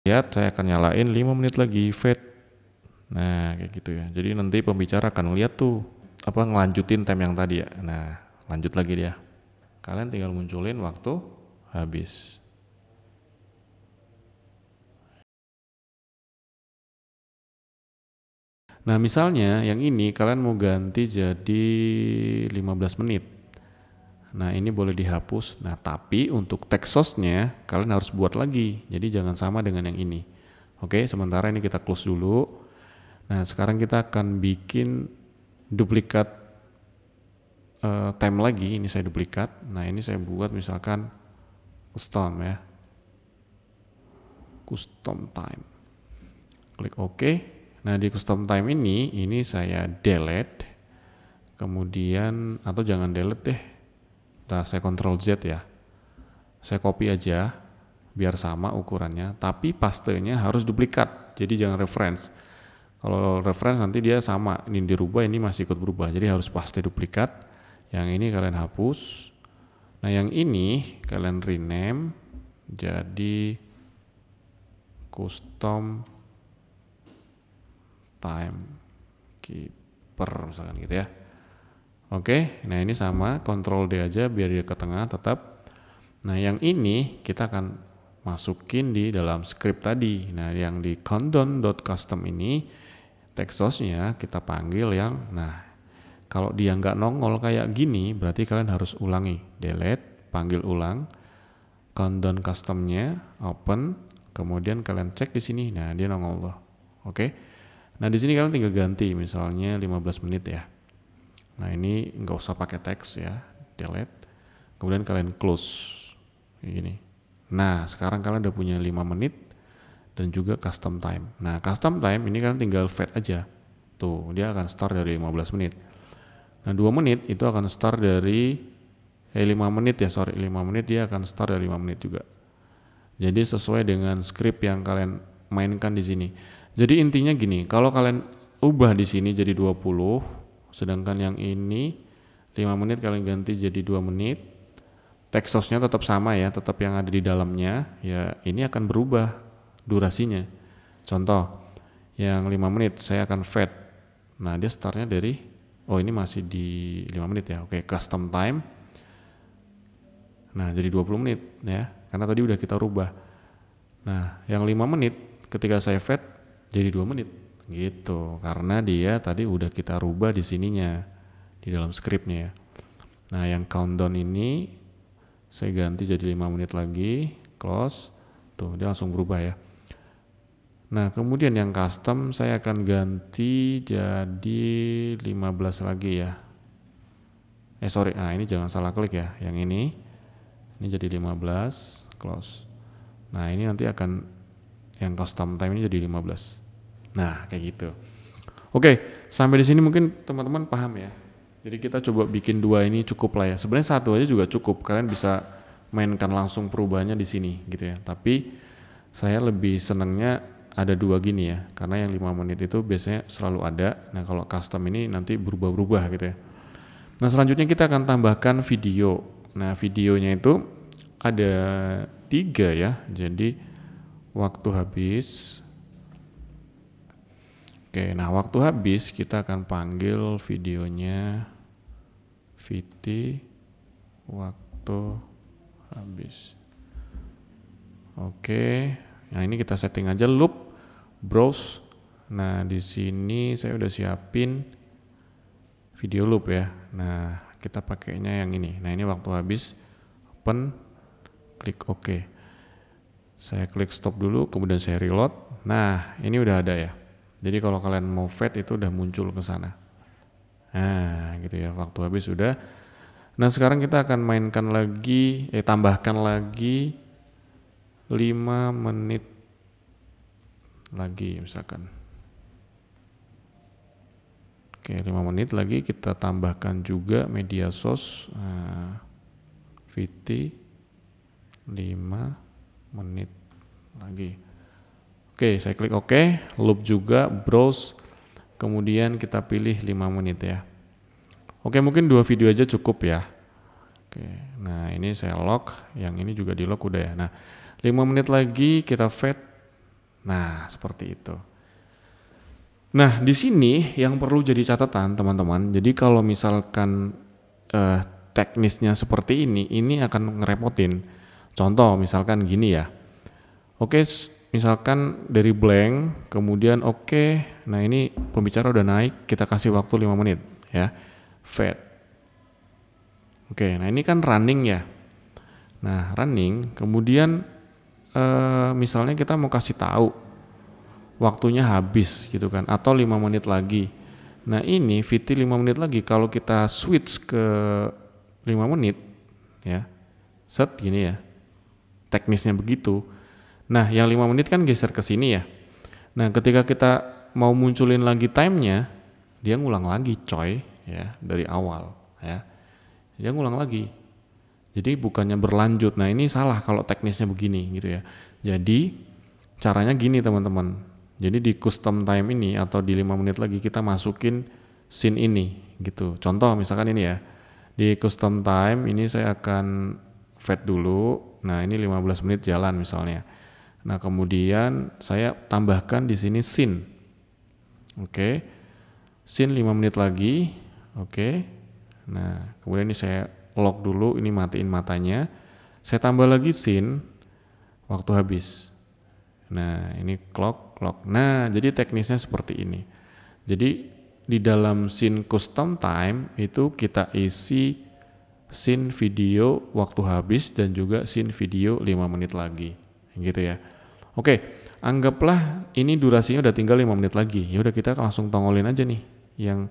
Lihat, saya akan nyalain 5 menit lagi fade. Nah, kayak gitu ya. Jadi nanti pembicara akan lihat tuh apa ngelanjutin time yang tadi ya. Nah, lanjut lagi dia. Kalian tinggal munculin waktu habis. Nah, misalnya yang ini kalian mau ganti jadi 15 menit. Nah, ini boleh dihapus. Nah, tapi untuk text source-nya kalian harus buat lagi. Jadi jangan sama dengan yang ini. Oke, sementara ini kita close dulu. Nah, sekarang kita akan bikin duplikat time lagi. Ini saya duplikat. Nah, ini saya buat misalkan custom ya. Custom time. Klik OK. Nah, di custom time ini saya delete. Kemudian, atau jangan delete deh. Nah, saya Ctrl Z ya. Saya copy aja biar sama ukurannya, tapi pastenya harus duplikat. Jadi jangan reference. Kalau reference nanti dia sama, ini dirubah, ini masih ikut berubah. Jadi harus paste duplikat. Yang ini kalian hapus. Nah, yang ini kalian rename jadi custom timekeeper misalkan gitu ya. Oke, nah ini sama, Ctrl D aja biar dia ke tengah tetap. Nah, yang ini kita akan masukin di dalam script tadi. Nah, yang di countdown.custom ini text source-nya kita panggil yang, nah kalau dia nggak nongol kayak gini, berarti kalian harus ulangi, delete, panggil ulang, countdown custom-nya, open, kemudian kalian cek di sini, nah dia nongol loh. Oke, nah di sini kalian tinggal ganti, misalnya 15 menit ya. Nah, ini nggak usah pakai teks ya, delete, kemudian kalian close, kayak gini. Nah, sekarang kalian udah punya 5 menit dan juga custom time. Nah, custom time ini kalian tinggal fade aja. Tuh, dia akan start dari 15 menit. Nah, 2 menit itu akan start dari 5 menit ya, 5 menit dia akan start dari 5 menit juga. Jadi sesuai dengan script yang kalian mainkan di sini. Jadi intinya gini, kalau kalian ubah di sini jadi 20, sedangkan yang ini 5 menit kalian ganti jadi 2 menit. Text source-nya tetap sama ya, tetap yang ada di dalamnya. Ya, ini akan berubah durasinya. Contoh, yang 5 menit saya akan fade. Nah, dia startnya dari, oh ini masih di 5 menit ya. Oke, custom time. Nah, jadi 20 menit ya, karena tadi udah kita rubah. Nah, yang 5 menit ketika saya fade jadi 2 menit gitu, karena dia tadi udah kita rubah di sininya, di dalam scriptnya ya. Nah, yang countdown ini saya ganti jadi 5 menit lagi, close, tuh dia langsung berubah ya. Nah, kemudian yang custom saya akan ganti jadi 15 lagi ya. Sorry, nah ini jangan salah klik ya, yang ini jadi 15, close. Nah, ini nanti akan yang custom time ini jadi 15. Nah, kayak gitu. Oke, sampai di sini mungkin teman-teman paham ya. Jadi kita coba bikin 2 ini cukup lah ya. Sebenarnya 1 aja juga cukup. Kalian bisa mainkan langsung perubahannya di sini gitu ya. Tapi saya lebih senangnya ada 2 gini ya. Karena yang 5 menit itu biasanya selalu ada. Nah, kalau custom ini nanti berubah-berubah gitu ya. Nah, selanjutnya kita akan tambahkan video. Nah, videonya itu ada 3 ya. Jadi waktu habis. Oke, nah waktu habis kita akan panggil videonya VT waktu habis. Oke, nah ini kita setting aja loop browse. Nah, di sini saya udah siapin video loop ya. Nah, kita pakainya yang ini. Nah, ini waktu habis, open, klik OK. Saya klik stop dulu, kemudian saya reload. Nah, ini udah ada ya. Jadi kalau kalian mau fade itu udah muncul ke sana. Nah, gitu ya, waktu habis sudah. Nah, sekarang kita akan mainkan lagi, tambahkan lagi 5 menit lagi misalkan. Oke, 5 menit lagi kita tambahkan juga media source VT 5 menit lagi. Oke, saya klik OK, loop juga, browse, kemudian kita pilih 5 menit ya. Oke, mungkin 2 video aja cukup ya. Oke, nah ini saya lock, yang ini juga di lock udah ya. Nah, 5 menit lagi kita fade. Nah, seperti itu. Nah, di sini yang perlu jadi catatan teman-teman. Jadi kalau misalkan teknisnya seperti ini akan ngerepotin. Contoh misalkan gini ya. Oke, misalkan dari blank, kemudian oke, nah ini pembicara udah naik, kita kasih waktu 5 menit ya. Fade. Oke, nah ini kan running ya. Nah, running, kemudian misalnya kita mau kasih tahu waktunya habis gitu kan, atau 5 menit lagi. Nah ini VT 5 menit lagi, kalau kita switch ke 5 menit ya, set gini ya, teknisnya begitu. Nah yang 5 menit kan geser ke sini ya. Nah ketika kita mau munculin lagi timenya, dia ngulang lagi coy ya, dari awal ya, dia ngulang lagi. Jadi bukannya berlanjut. Nah ini salah kalau teknisnya begini gitu ya. Jadi caranya gini teman-teman. Jadi di custom time ini atau di 5 menit lagi kita masukin scene ini gitu. Contoh misalkan ini ya. Di custom time ini saya akan fade dulu. Nah, ini 15 menit jalan misalnya. Nah, kemudian saya tambahkan di sini scene. Oke. Scene 5 menit lagi. Oke. Nah, kemudian ini saya lock dulu, ini matiin matanya. Saya tambah lagi scene waktu habis. Nah, ini clock. Nah, jadi teknisnya seperti ini. Jadi di dalam scene custom time itu kita isi scene video waktu habis dan juga scene video 5 menit lagi. Gitu ya. Oke, anggaplah ini durasinya udah tinggal 5 menit lagi. Ya udah kita langsung tongolin aja nih yang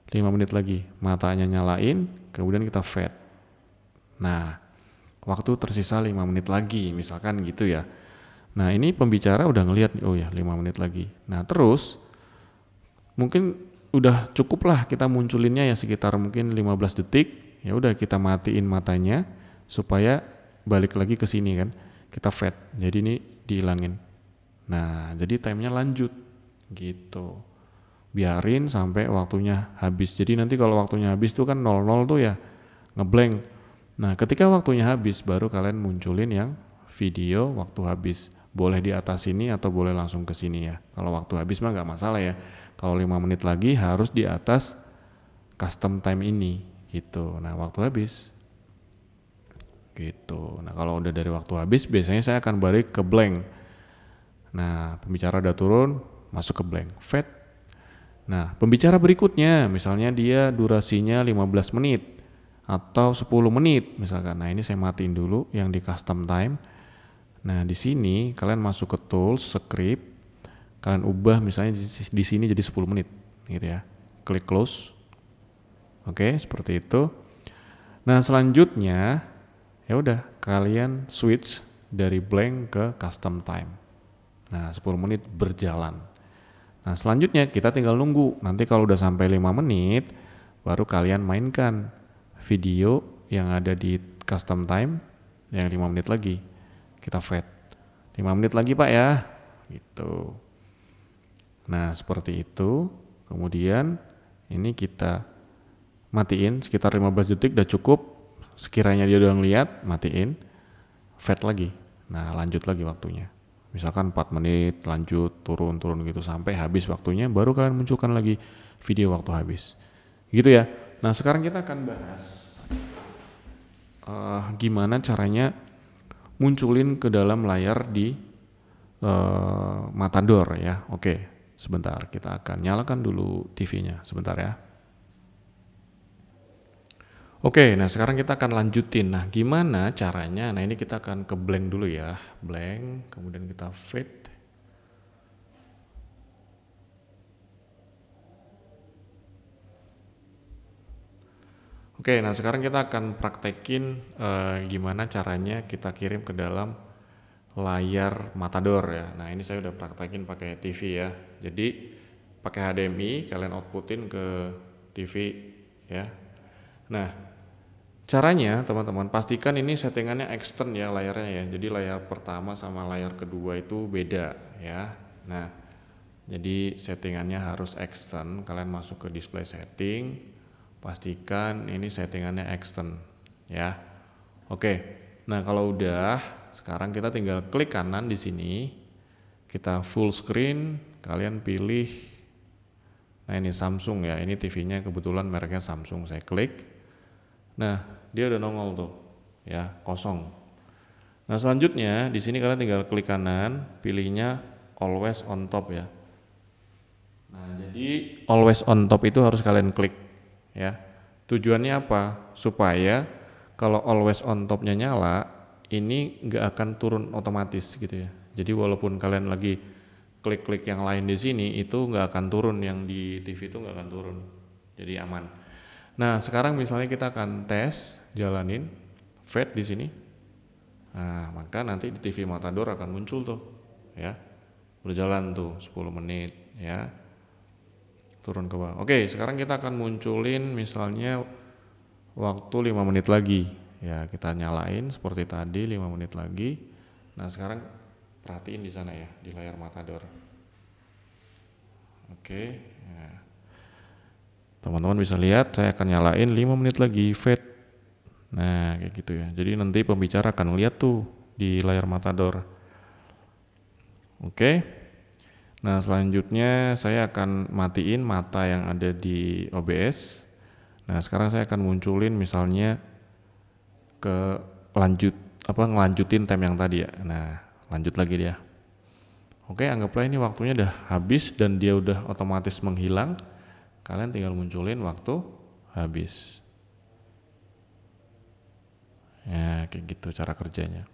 5 menit lagi. Matanya nyalain, kemudian kita fade. Nah, waktu tersisa 5 menit lagi, misalkan gitu ya. Nah ini pembicara udah ngelihat, oh ya 5 menit lagi. Nah terus mungkin udah cukup lah kita munculinnya ya sekitar mungkin 15 detik. Ya udah kita matiin matanya supaya balik lagi ke sini kan. Kita fade. Jadi ini dihilangin. Nah jadi timenya lanjut gitu. Biarin sampai waktunya habis. Jadi nanti kalau waktunya habis tuh kan 00 tuh ya ngeblank. Nah ketika waktunya habis baru kalian munculin yang video waktu habis. Boleh di atas sini atau boleh langsung ke sini ya. Kalau waktu habis mah nggak masalah ya. Kalau 5 menit lagi harus di atas custom time ini gitu. Nah waktu habis gitu. Nah kalau udah dari waktu habis biasanya saya akan balik ke blank. Nah pembicara udah turun, masuk ke blank, fade. Nah pembicara berikutnya misalnya dia durasinya 15 menit atau 10 menit misalkan. Nah ini saya matiin dulu yang di custom time. Nah, di sini kalian masuk ke tools, script, kalian ubah misalnya di sini jadi 10 menit gitu ya. Klik close. Oke, seperti itu. Nah, selanjutnya ya udah kalian switch dari blank ke custom time. Nah, 10 menit berjalan. Nah, selanjutnya kita tinggal nunggu. Nanti kalau udah sampai 5 menit baru kalian mainkan video yang ada di custom time yang 5 menit lagi. Kita fade 5 menit lagi pak ya gitu. Nah seperti itu. Kemudian ini kita matiin sekitar 15 detik udah cukup. Sekiranya dia udah ngeliat, matiin, fade lagi. Nah lanjut lagi waktunya. Misalkan 4 menit lanjut turun gitu sampai habis waktunya baru kalian munculkan lagi video waktu habis. Gitu ya. Nah sekarang kita akan bahas gimana caranya munculin ke dalam layar di Matador ya. Oke, sebentar kita akan nyalakan dulu TV-nya sebentar ya. Oke, nah sekarang kita akan lanjutin. Nah, gimana caranya? Nah, ini kita akan ke blank dulu ya. Blank, kemudian kita fade. Oke, nah sekarang kita akan praktekin gimana caranya kita kirim ke dalam layar Matador ya. Nah ini saya udah praktekin pakai TV ya. Jadi pakai HDMI kalian outputin ke TV ya. Nah caranya teman-teman pastikan ini settingannya extern ya layarnya ya. Jadi layar pertama sama layar kedua itu beda ya. Nah jadi settingannya harus extern. Kalian masuk ke display setting. Pastikan ini settingannya extern ya. Oke. Nah, kalau udah sekarang kita tinggal klik kanan di sini. kita full screen, kalian pilih, nah ini Samsung ya, ini TV-nya kebetulan mereknya Samsung, saya klik, nah dia udah nongol tuh, ya kosong. Nah selanjutnya di sini kalian tinggal klik kanan, pilihnya always on top ya. Nah jadi always on top itu harus kalian klik ya. Tujuannya apa? Supaya kalau always on topnya nyala, ini nggak akan turun otomatis gitu ya. Jadi walaupun kalian lagi klik-klik yang lain di sini, itu nggak akan turun, yang di TV itu nggak akan turun. Jadi aman. Nah sekarang misalnya kita akan tes, jalanin fade di sini. Nah maka nanti di TV Matador akan muncul tuh, ya berjalan tuh 10 menit ya. Turun ke bawah. Oke, sekarang kita akan munculin misalnya waktu 5 menit lagi. Ya, kita nyalain seperti tadi 5 menit lagi. Nah, sekarang perhatiin di sana ya, di layar Matador. Oke, ya. Teman-teman bisa lihat saya akan nyalain 5 menit lagi fade. Nah, kayak gitu ya. Jadi nanti pembicara akan lihat tuh di layar Matador. Oke. Nah selanjutnya saya akan matiin mata yang ada di OBS. Nah sekarang saya akan munculin misalnya ke ngelanjutin time yang tadi ya. Nah lanjut lagi dia. Oke, anggaplah ini waktunya udah habis dan dia udah otomatis menghilang. Kalian tinggal munculin waktu habis. Ya kayak gitu cara kerjanya.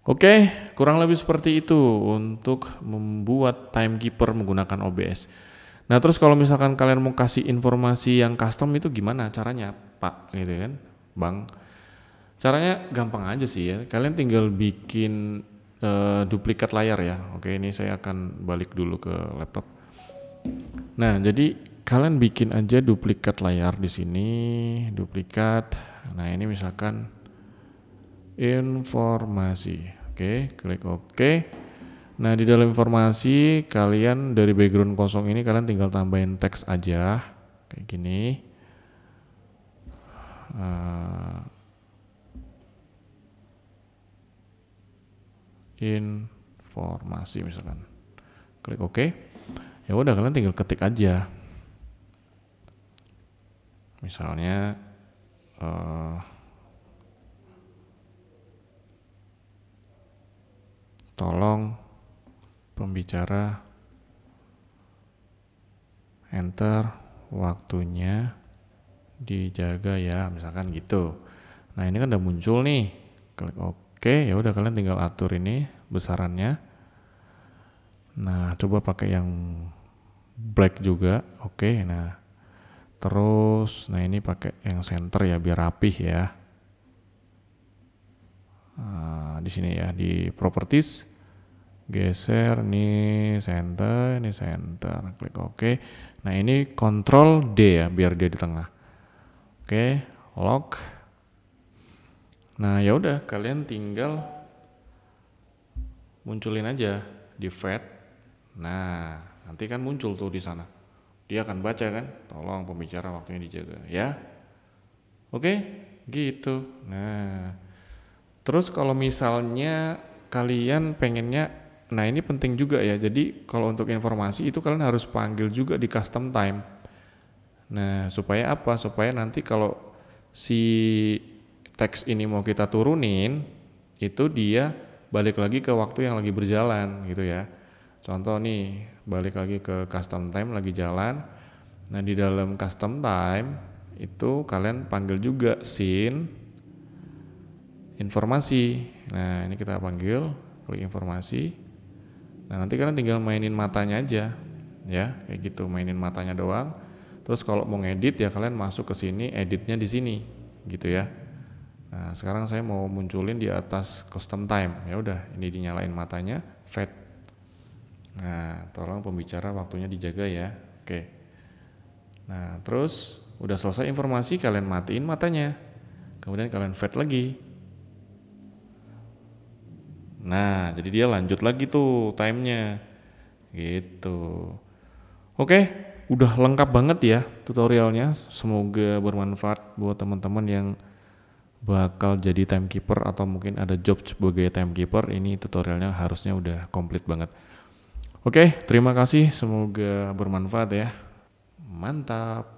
Oke, kurang lebih seperti itu untuk membuat timekeeper menggunakan OBS. Nah terus kalau misalkan kalian mau kasih informasi yang custom itu gimana caranya Pak gitu kan Bang? Caranya gampang aja sih ya, kalian tinggal bikin duplikat layar ya. Oke, ini saya akan balik dulu ke laptop. Nah jadi kalian bikin aja duplikat layar di sini, duplikat. Nah ini misalkan informasi. Oke, klik OK. Nah di dalam informasi kalian dari background kosong ini kalian tinggal tambahin teks aja kayak gini. Informasi misalkan. Klik OK. Ya udah kalian tinggal ketik aja. Misalnya tolong pembicara enter waktunya dijaga ya, misalkan gitu. Nah ini kan udah muncul nih, klik OK. Ya udah kalian tinggal atur ini besarannya. Nah coba pakai yang black juga. Oke. Nah terus nah ini pakai yang center ya biar rapih ya. Di sini ya di properties geser nih center, klik OK. Nah ini Ctrl D ya biar dia di tengah. Oke, lock. Nah ya udah kalian tinggal munculin aja di fade. Nah nanti kan muncul tuh di sana. Dia akan baca kan, tolong pembicara waktunya dijaga ya. Oke, gitu. Nah terus kalau misalnya kalian pengennya, nah ini penting juga ya, jadi kalau untuk informasi itu kalian harus panggil juga di custom time. Nah supaya apa? Supaya nanti kalau si teks ini mau kita turunin, itu dia balik lagi ke waktu yang lagi berjalan gitu ya. Contoh nih, balik lagi ke custom time lagi jalan. Nah di dalam custom time itu kalian panggil juga scene informasi. Nah ini kita panggil, klik informasi. Nah nanti kalian tinggal mainin matanya aja ya, kayak gitu, mainin matanya doang. Terus kalau mau ngedit ya kalian masuk ke sini, editnya di sini gitu ya. Nah sekarang saya mau munculin di atas custom time. Ya udah ini dinyalain matanya, fade. Nah tolong pembicara waktunya dijaga ya. Oke. Nah terus udah selesai informasi, kalian matiin matanya, kemudian kalian fade lagi. Nah jadi dia lanjut lagi tuh timenya gitu. Oke, udah lengkap banget ya tutorialnya. Semoga bermanfaat buat teman-teman yang bakal jadi timekeeper atau mungkin ada job sebagai timekeeper. Ini tutorialnya harusnya udah komplit banget. Oke, terima kasih, semoga bermanfaat ya. Mantap.